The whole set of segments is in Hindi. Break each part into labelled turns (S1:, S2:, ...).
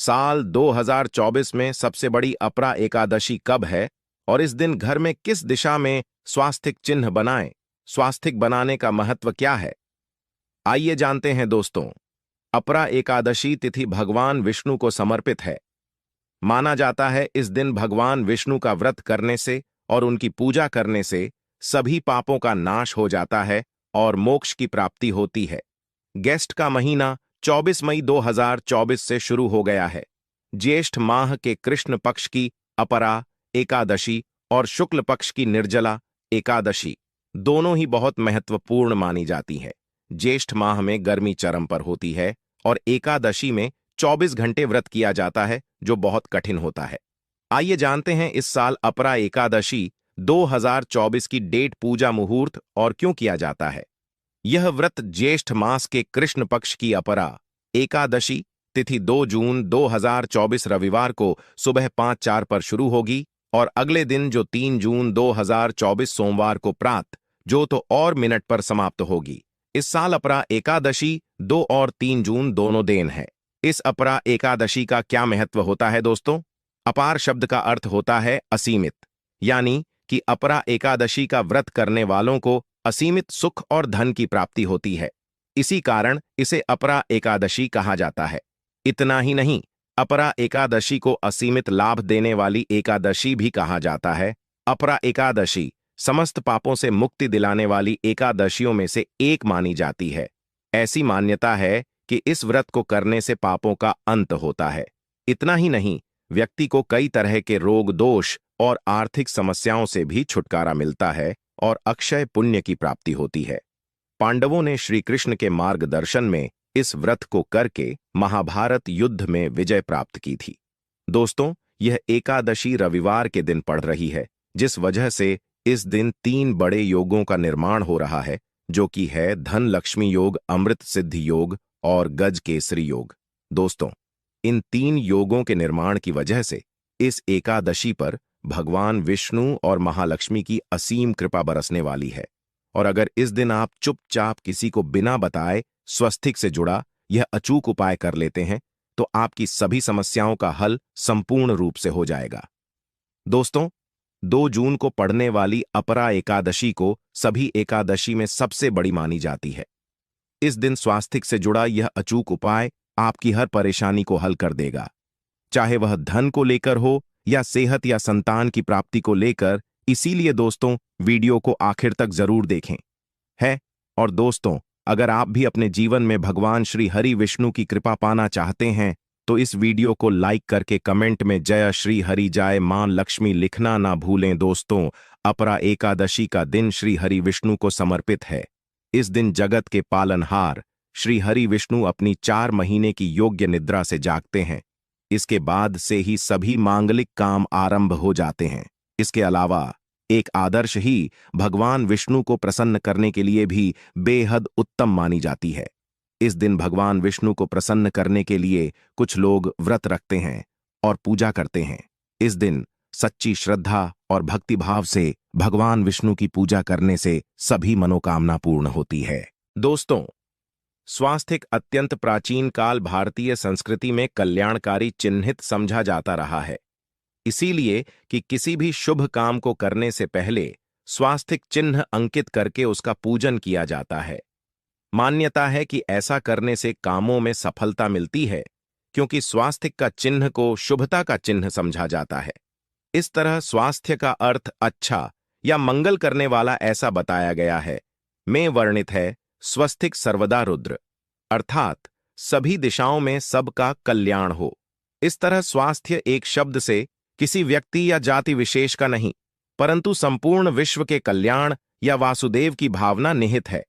S1: साल 2024 में सबसे बड़ी अपरा एकादशी कब है और इस दिन घर में किस दिशा में स्वास्तिक चिन्ह बनाएं? स्वास्तिक बनाने का महत्व क्या है? आइए जानते हैं दोस्तों। अपरा एकादशी तिथि भगवान विष्णु को समर्पित है। माना जाता है इस दिन भगवान विष्णु का व्रत करने से और उनकी पूजा करने से सभी पापों का नाश हो जाता है और मोक्ष की प्राप्ति होती है। गेस्ट का महीना 24 मई 2024 से शुरू हो गया है। ज्येष्ठ माह के कृष्ण पक्ष की अपरा एकादशी और शुक्ल पक्ष की निर्जला एकादशी दोनों ही बहुत महत्वपूर्ण मानी जाती है। ज्येष्ठ माह में गर्मी चरम पर होती है और एकादशी में 24 घंटे व्रत किया जाता है, जो बहुत कठिन होता है। आइए जानते हैं इस साल अपरा एकादशी 2024 की डेट, पूजा, मुहूर्त और क्यों किया जाता है। यह व्रत ज्येष्ठ मास के कृष्ण पक्ष की अपरा एकादशी तिथि 2 जून 2024 रविवार को सुबह 5:04 पर शुरू होगी और अगले दिन जो 3 जून 2024 सोमवार को प्रातः जो तो और मिनट पर समाप्त होगी। इस साल अपरा एकादशी 2 और 3 जून दोनों दिन है। इस अपरा एकादशी का क्या महत्व होता है दोस्तों? अपार शब्द का अर्थ होता है असीमित, यानी कि अपरा एकादशी का व्रत करने वालों को असीमित सुख और धन की प्राप्ति होती है। इसी कारण इसे अपरा एकादशी कहा जाता है। इतना ही नहीं, अपरा एकादशी को असीमित लाभ देने वाली एकादशी भी कहा जाता है। अपरा एकादशी समस्त पापों से मुक्ति दिलाने वाली एकादशियों में से एक मानी जाती है। ऐसी मान्यता है कि इस व्रत को करने से पापों का अंत होता है। इतना ही नहीं, व्यक्ति को कई तरह के रोग, दोष और आर्थिक समस्याओं से भी छुटकारा मिलता है और अक्षय पुण्य की प्राप्ति होती है। पांडवों ने श्री कृष्ण के मार्गदर्शन में इस व्रत को करके महाभारत युद्ध में विजय प्राप्त की थी। दोस्तों, यह एकादशी रविवार के दिन पड़ रही है, जिस वजह से इस दिन 3 बड़े योगों का निर्माण हो रहा है, जो कि है धन लक्ष्मी योग, अमृत सिद्धि योग और गज केसरी योग। दोस्तों, इन 3 योगों के निर्माण की वजह से इस एकादशी पर भगवान विष्णु और महालक्ष्मी की असीम कृपा बरसने वाली है। और अगर इस दिन आप चुपचाप किसी को बिना बताए स्वास्तिक से जुड़ा यह अचूक उपाय कर लेते हैं, तो आपकी सभी समस्याओं का हल संपूर्ण रूप से हो जाएगा। दोस्तों, 2 जून को पड़ने वाली अपरा एकादशी को सभी एकादशी में सबसे बड़ी मानी जाती है। इस दिन स्वास्तिक से जुड़ा यह अचूक उपाय आपकी हर परेशानी को हल कर देगा, चाहे वह धन को लेकर हो या सेहत या संतान की प्राप्ति को लेकर। इसीलिए दोस्तों, वीडियो को आखिर तक जरूर देखें है। और दोस्तों, अगर आप भी अपने जीवन में भगवान श्री हरि विष्णु की कृपा पाना चाहते हैं, तो इस वीडियो को लाइक करके कमेंट में जय श्री हरि जय मां लक्ष्मी लिखना ना भूलें। दोस्तों, अपरा एकादशी का दिन श्री हरि विष्णु को समर्पित है। इस दिन जगत के पालनहार श्री हरि विष्णु अपनी 4 महीने की योग्य निद्रा से जागते हैं। इसके बाद से ही सभी मांगलिक काम आरंभ हो जाते हैं। इसके अलावा एक आदर्श ही भगवान विष्णु को प्रसन्न करने के लिए भी बेहद उत्तम मानी जाती है। इस दिन भगवान विष्णु को प्रसन्न करने के लिए कुछ लोग व्रत रखते हैं और पूजा करते हैं। इस दिन सच्ची श्रद्धा और भक्तिभाव से भगवान विष्णु की पूजा करने से सभी मनोकामना पूर्ण होती है। दोस्तों, स्वास्तिक अत्यंत प्राचीन काल भारतीय संस्कृति में कल्याणकारी चिन्हित समझा जाता रहा है। इसीलिए कि किसी भी शुभ काम को करने से पहले स्वास्तिक चिन्ह अंकित करके उसका पूजन किया जाता है। मान्यता है कि ऐसा करने से कामों में सफलता मिलती है, क्योंकि स्वास्तिक का चिन्ह को शुभता का चिन्ह समझा जाता है। इस तरह स्वास्थ्य का अर्थ अच्छा या मंगल करने वाला ऐसा बताया गया है। में वर्णित है स्वस्तिक सर्वदा रुद्र, अर्थात सभी दिशाओं में सबका कल्याण हो। इस तरह स्वास्थ्य एक शब्द से किसी व्यक्ति या जाति विशेष का नहीं, परंतु संपूर्ण विश्व के कल्याण या वासुदेव की भावना निहित है।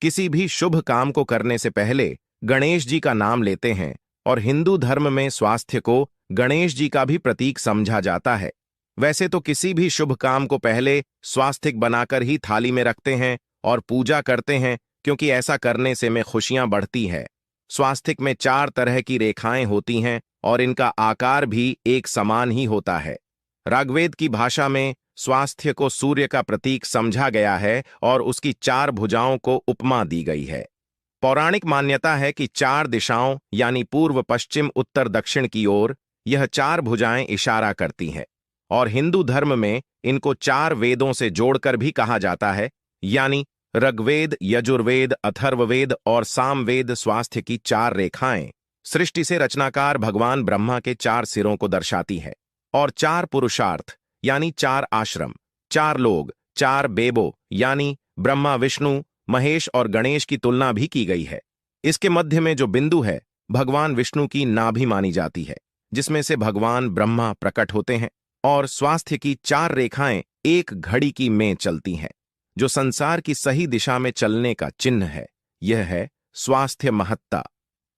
S1: किसी भी शुभ काम को करने से पहले गणेश जी का नाम लेते हैं और हिंदू धर्म में स्वास्थ्य को गणेश जी का भी प्रतीक समझा जाता है। वैसे तो किसी भी शुभ काम को पहले स्वास्तिक बनाकर ही थाली में रखते हैं और पूजा करते हैं, क्योंकि ऐसा करने से में खुशियां बढ़ती है। स्वास्तिक में 4 तरह की रेखाएं होती हैं और इनका आकार भी एक समान ही होता है। ऋग्वेद की भाषा में स्वास्थ्य को सूर्य का प्रतीक समझा गया है और उसकी 4 भुजाओं को उपमा दी गई है। पौराणिक मान्यता है कि चार दिशाओं यानी पूर्व, पश्चिम, उत्तर, दक्षिण की ओर यह चार भुजाएं इशारा करती हैं और हिंदू धर्म में इनको चार वेदों से जोड़कर भी कहा जाता है, यानी ऋग्वेद, यजुर्वेद, अथर्ववेद और सामवेद। स्वास्थ्य की चार रेखाएं सृष्टि से रचनाकार भगवान ब्रह्मा के चार सिरों को दर्शाती है और चार पुरुषार्थ यानी चार आश्रम, चार लोग, चार बेबो यानी ब्रह्मा, विष्णु, महेश और गणेश की तुलना भी की गई है। इसके मध्य में जो बिंदु है भगवान विष्णु की नाभि मानी जाती है, जिसमें से भगवान ब्रह्मा प्रकट होते हैं। और स्वास्थ्य की चार रेखाएं एक घड़ी की में चलती हैं, जो संसार की सही दिशा में चलने का चिन्ह है। यह है स्वास्थ्य महत्ता।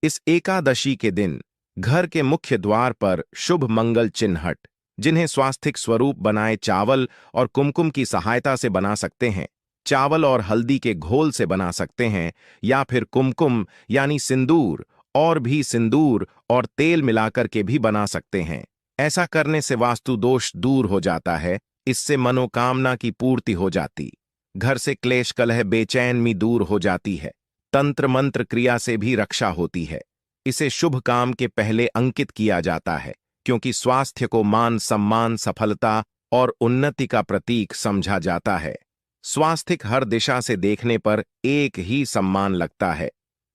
S1: इस एकादशी के दिन घर के मुख्य द्वार पर शुभ मंगल चिन्हट, जिन्हें स्वास्थिक स्वरूप बनाए चावल और कुमकुम की सहायता से बना सकते हैं, चावल और हल्दी के घोल से बना सकते हैं, या फिर कुमकुम यानी सिंदूर और भी सिंदूर और तेल मिलाकर के भी बना सकते हैं। ऐसा करने से वास्तु दोष दूर हो जाता है, इससे मनोकामना की पूर्ति हो जाती, घर से क्लेश कलह बेचैनी दूर हो जाती है, तंत्र मंत्र क्रिया से भी रक्षा होती है। इसे शुभ काम के पहले अंकित किया जाता है, क्योंकि स्वास्थ्य को मान सम्मान, सफलता और उन्नति का प्रतीक समझा जाता है। स्वास्थिक हर दिशा से देखने पर एक ही सम्मान लगता है।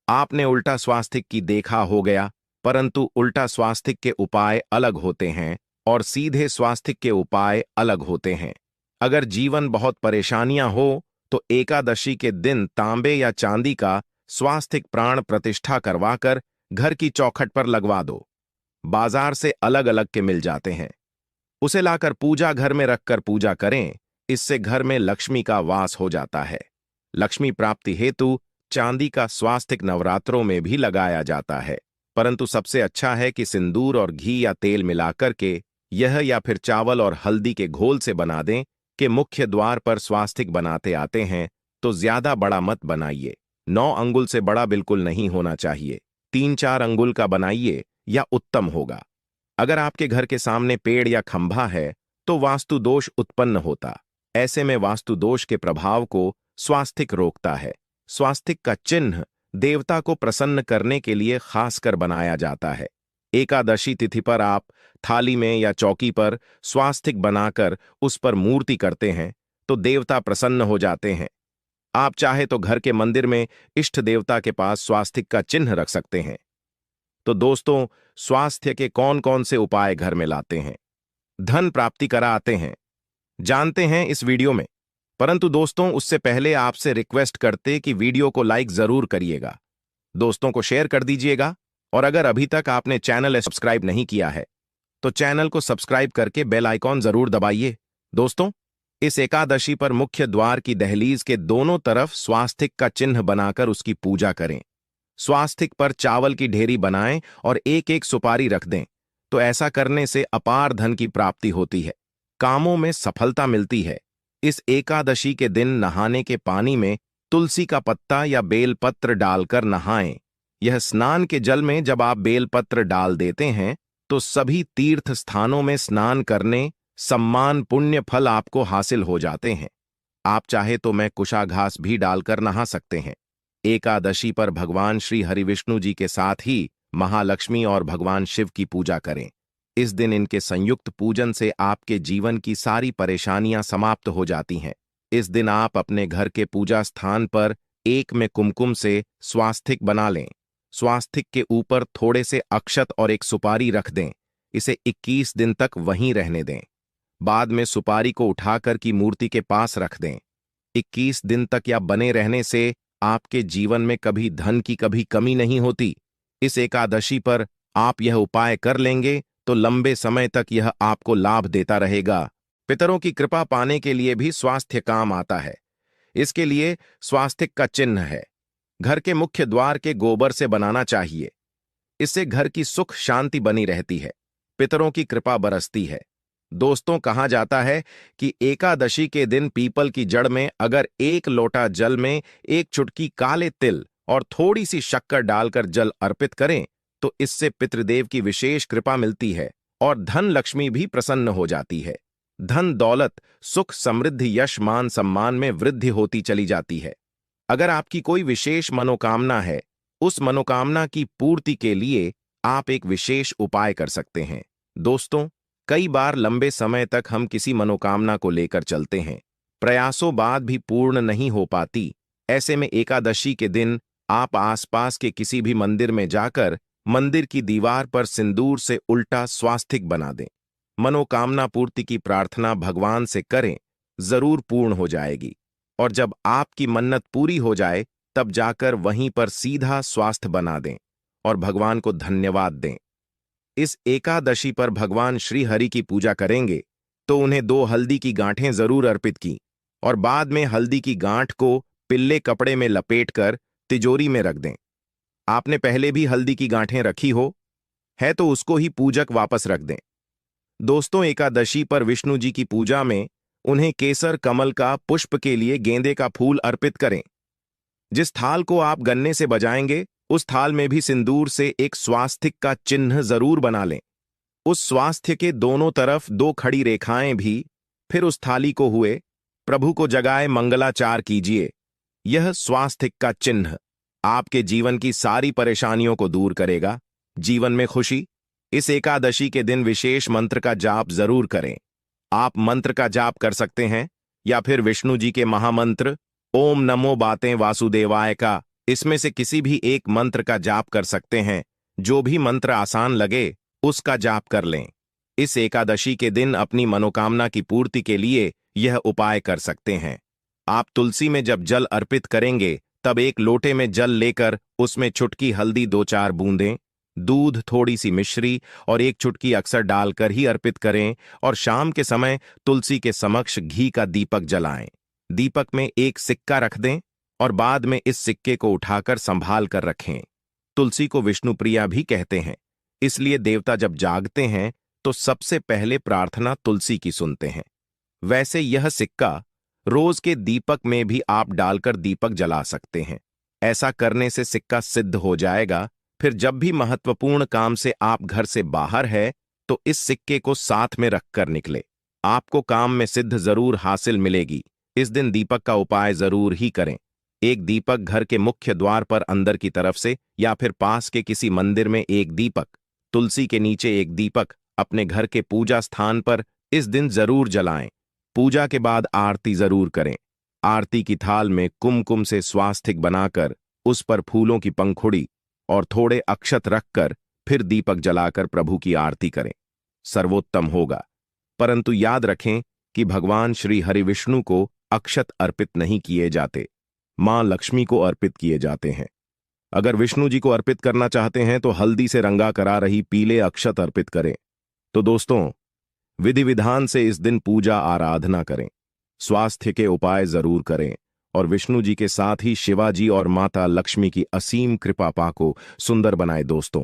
S1: आपने उल्टा स्वास्थिक की देखा हो गया, परंतु उल्टा स्वास्थिक के उपाय अलग होते हैं और सीधे स्वास्थिक के उपाय अलग होते हैं। अगर जीवन बहुत परेशानियां हो तो एकादशी के दिन तांबे या चांदी का स्वास्थिक प्राण प्रतिष्ठा करवाकर घर की चौखट पर लगवा दो। बाजार से अलग अलग के मिल जाते हैं। उसे लाकर पूजा घर में रखकर पूजा करें, इससे घर में लक्ष्मी का वास हो जाता है। लक्ष्मी प्राप्ति हेतु चांदी का स्वास्तिक नवरात्रों में भी लगाया जाता है, परंतु सबसे अच्छा है कि सिंदूर और घी या तेल मिलाकर के यह, या फिर चावल और हल्दी के घोल से बना दें कि मुख्य द्वार पर स्वास्तिक बनाते आते हैं तो ज्यादा बड़ा मत बनाइए। 9 अंगुल से बड़ा बिल्कुल नहीं होना चाहिए। 3-4 अंगुल का बनाइए या उत्तम होगा। अगर आपके घर के सामने पेड़ या खंभा है तो वास्तु दोष उत्पन्न होता। ऐसे में वास्तु दोष के प्रभाव को स्वास्तिक रोकता है। स्वास्तिक का चिन्ह देवता को प्रसन्न करने के लिए खासकर बनाया जाता है। एकादशी तिथि पर आप थाली में या चौकी पर स्वास्तिक बनाकर उस पर मूर्ति करते हैं तो देवता प्रसन्न हो जाते हैं। आप चाहे तो घर के मंदिर में इष्ट देवता के पास स्वास्तिक का चिन्ह रख सकते हैं। तो दोस्तों, स्वास्थ्य के कौन कौन से उपाय घर में लाते हैं, धन प्राप्ति करा आते हैं, जानते हैं इस वीडियो में। परंतु दोस्तों, उससे पहले आपसे रिक्वेस्ट करते कि वीडियो को लाइक जरूर करिएगा, दोस्तों को शेयर कर दीजिएगा, और अगर अभी तक आपने चैनल सब्सक्राइब नहीं किया है तो चैनल को सब्सक्राइब करके बेल आइकॉन जरूर दबाइए। दोस्तों, इस एकादशी पर मुख्य द्वार की दहलीज के दोनों तरफ स्वास्तिक का चिन्ह बनाकर उसकी पूजा करें। स्वास्तिक पर चावल की ढेरी बनाएं और एक एक सुपारी रख दें, तो ऐसा करने से अपार धन की प्राप्ति होती है, कामों में सफलता मिलती है। इस एकादशी के दिन नहाने के पानी में तुलसी का पत्ता या बेलपत्र डालकर नहाएं। यह स्नान के जल में जब आप बेलपत्र डाल देते हैं तो सभी तीर्थ स्थानों में स्नान करने सम्मान पुण्य फल आपको हासिल हो जाते हैं। आप चाहे तो मैं कुशाघास भी डालकर नहा सकते हैं। एकादशी पर भगवान श्री हरिविष्णु जी के साथ ही महालक्ष्मी और भगवान शिव की पूजा करें। इस दिन इनके संयुक्त पूजन से आपके जीवन की सारी परेशानियां समाप्त हो जाती हैं। इस दिन आप अपने घर के पूजा स्थान पर एक में कुमकुम से स्वास्तिक बना लें। स्वास्तिक के ऊपर थोड़े से अक्षत और एक सुपारी रख दें। इसे 21 दिन तक वहीं रहने दें। बाद में सुपारी को उठाकर की मूर्ति के पास रख दें। 21 दिन तक या बने रहने से आपके जीवन में कभी धन की कभी कमी नहीं होती। इस एकादशी पर आप यह उपाय कर लेंगे तो लंबे समय तक यह आपको लाभ देता रहेगा। पितरों की कृपा पाने के लिए भी स्वास्थ्य काम आता है। इसके लिए स्वास्तिक का चिन्ह है, घर के मुख्य द्वार के गोबर से बनाना चाहिए। इससे घर की सुख शांति बनी रहती है, पितरों की कृपा बरसती है। दोस्तों, कहा जाता है कि एकादशी के दिन पीपल की जड़ में अगर 1 लोटा जल में 1 चुटकी काले तिल और थोड़ी सी शक्कर डालकर जल अर्पित करें तो इससे पितृदेव की विशेष कृपा मिलती है और धन लक्ष्मी भी प्रसन्न हो जाती है। धन दौलत सुख समृद्धि यश मान सम्मान में वृद्धि होती चली जाती है। अगर आपकी कोई विशेष मनोकामना है, उस मनोकामना की पूर्ति के लिए आप एक विशेष उपाय कर सकते हैं। दोस्तों, कई बार लंबे समय तक हम किसी मनोकामना को लेकर चलते हैं, प्रयासों बाद भी पूर्ण नहीं हो पाती। ऐसे में एकादशी के दिन आप आसपास के किसी भी मंदिर में जाकर मंदिर की दीवार पर सिंदूर से उल्टा स्वास्तिक बना दें। मनोकामना पूर्ति की प्रार्थना भगवान से करें, जरूर पूर्ण हो जाएगी। और जब आपकी मन्नत पूरी हो जाए, तब जाकर वहीं पर सीधा स्वास्थ्य बना दें और भगवान को धन्यवाद दें। इस एकादशी पर भगवान श्री हरि की पूजा करेंगे तो उन्हें 2 हल्दी की गांठें जरूर अर्पित की और बाद में हल्दी की गांठ को पिल्ले कपड़े में लपेटकर तिजोरी में रख दें। आपने पहले भी हल्दी की गांठें रखी हो है तो उसको ही पूजक वापस रख दें। दोस्तों, एकादशी पर विष्णु जी की पूजा में उन्हें केसर कमल का पुष्प के लिए गेंदे का फूल अर्पित करें। जिस थाल को आप गन्ने से बजाएंगे, उस थाल में भी सिंदूर से एक स्वास्तिक का चिन्ह जरूर बना लें। उस स्वास्थ्य के दोनों तरफ 2 खड़ी रेखाएं भी। फिर उस थाली को हुए प्रभु को जगाए मंगलाचार कीजिए। यह स्वास्तिक का चिन्ह आपके जीवन की सारी परेशानियों को दूर करेगा, जीवन में खुशी। इस एकादशी के दिन विशेष मंत्र का जाप जरूर करें। आप मंत्र का जाप कर सकते हैं या फिर विष्णु जी के महामंत्र ओम नमो बातें वासुदेवाय का, इसमें से किसी भी एक मंत्र का जाप कर सकते हैं। जो भी मंत्र आसान लगे उसका जाप कर लें। इस एकादशी के दिन अपनी मनोकामना की पूर्ति के लिए यह उपाय कर सकते हैं। आप तुलसी में जब जल अर्पित करेंगे, तब एक लोटे में जल लेकर उसमें चुटकी हल्दी 2-4 बूंदें, दूध, थोड़ी सी मिश्री और 1 चुटकी अक्सर डालकर ही अर्पित करें और शाम के समय तुलसी के समक्ष घी का दीपक जलाएं। दीपक में एक सिक्का रख दें और बाद में इस सिक्के को उठाकर संभाल कर रखें। तुलसी को विष्णु प्रिया भी कहते हैं, इसलिए देवता जब जागते हैं तो सबसे पहले प्रार्थना तुलसी की सुनते हैं। वैसे यह सिक्का रोज के दीपक में भी आप डालकर दीपक जला सकते हैं। ऐसा करने से सिक्का सिद्ध हो जाएगा। फिर जब भी महत्वपूर्ण काम से आप घर से बाहर है तो इस सिक्के को साथ में रखकर निकले। आपको काम में सिद्ध जरूर हासिल मिलेगी। इस दिन दीपक का उपाय जरूर ही करें। एक दीपक घर के मुख्य द्वार पर अंदर की तरफ से या फिर पास के किसी मंदिर में एक दीपक, तुलसी के नीचे एक दीपक अपने घर के पूजा स्थान पर इस दिन जरूर जलाएं। पूजा के बाद आरती जरूर करें। आरती की थाल में कुमकुम से स्वास्तिक बनाकर उस पर फूलों की पंखुड़ी और थोड़े अक्षत रखकर फिर दीपक जलाकर प्रभु की आरती करें, सर्वोत्तम होगा। परंतु याद रखें कि भगवान श्री हरि विष्णु को अक्षत अर्पित नहीं किए जाते, मां लक्ष्मी को अर्पित किए जाते हैं। अगर विष्णु जी को अर्पित करना चाहते हैं तो हल्दी से रंगा करा रही पीले अक्षत अर्पित करें। तो दोस्तों, विधि विधान से इस दिन पूजा आराधना करें, स्वास्थ्य के उपाय जरूर करें और विष्णु जी के साथ ही शिवाजी और माता लक्ष्मी की असीम कृपा पाको सुंदर बनाए। दोस्तों,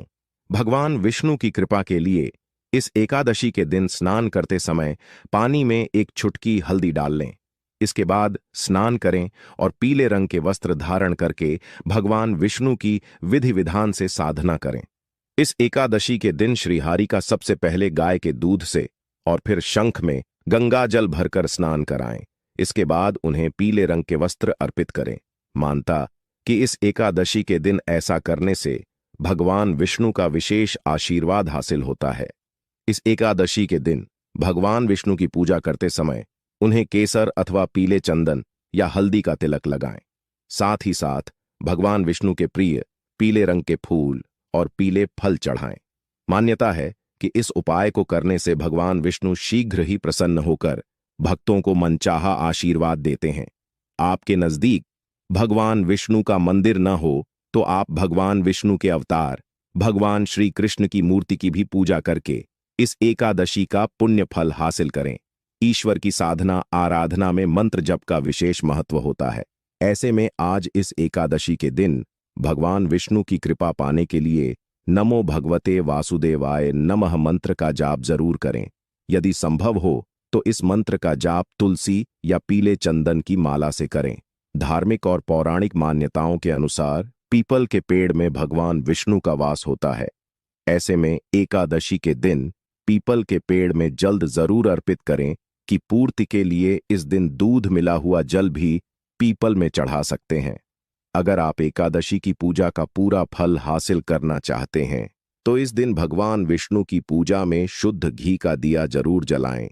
S1: भगवान विष्णु की कृपा के लिए इस एकादशी के दिन स्नान करते समय पानी में 1 चुटकी हल्दी डाल लें। इसके बाद स्नान करें और पीले रंग के वस्त्र धारण करके भगवान विष्णु की विधि विधान से साधना करें। इस एकादशी के दिन श्रीहरि का सबसे पहले गाय के दूध से और फिर शंख में गंगा जल भरकर स्नान कराएं। इसके बाद उन्हें पीले रंग के वस्त्र अर्पित करें। मानता कि इस एकादशी के दिन ऐसा करने से भगवान विष्णु का विशेष आशीर्वाद हासिल होता है। इस एकादशी के दिन भगवान विष्णु की पूजा करते समय उन्हें केसर अथवा पीले चंदन या हल्दी का तिलक लगाएं। साथ ही साथ भगवान विष्णु के प्रिय पीले रंग के फूल और पीले फल चढ़ाएं। मान्यता है कि इस उपाय को करने से भगवान विष्णु शीघ्र ही प्रसन्न होकर भक्तों को मनचाहा आशीर्वाद देते हैं। आपके नजदीक भगवान विष्णु का मंदिर न हो तो आप भगवान विष्णु के अवतार भगवान श्री कृष्ण की मूर्ति की भी पूजा करके इस एकादशी का पुण्य फल हासिल करें। ईश्वर की साधना आराधना में मंत्र जप का विशेष महत्व होता है। ऐसे में आज इस एकादशी के दिन भगवान विष्णु की कृपा पाने के लिए नमो भगवते वासुदेवाय नमः मंत्र का जाप जरूर करें। यदि संभव हो तो इस मंत्र का जाप तुलसी या पीले चंदन की माला से करें। धार्मिक और पौराणिक मान्यताओं के अनुसार पीपल के पेड़ में भगवान विष्णु का वास होता है। ऐसे में एकादशी के दिन पीपल के पेड़ में जल्द जरूर अर्पित करें कि पूर्ति के लिए इस दिन दूध मिला हुआ जल भी पीपल में चढ़ा सकते हैं। अगर आप एकादशी की पूजा का पूरा फल हासिल करना चाहते हैं तो इस दिन भगवान विष्णु की पूजा में शुद्ध घी का दिया जरूर जलाएं।